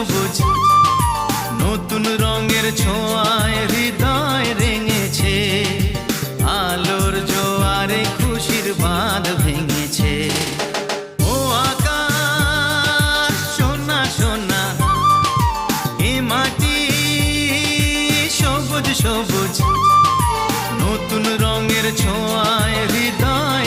সবুজ নতুন রঙের ছোঁয়ায় হৃদয় রেঙেছে, আলোর জোয়ারে খুশির বাঁধ ভেঙেছে। ও আকাশ সোনা সোনা, এ মাটি সবুজ সবুজ নতুন রঙের ছোঁয়ায় হৃদয়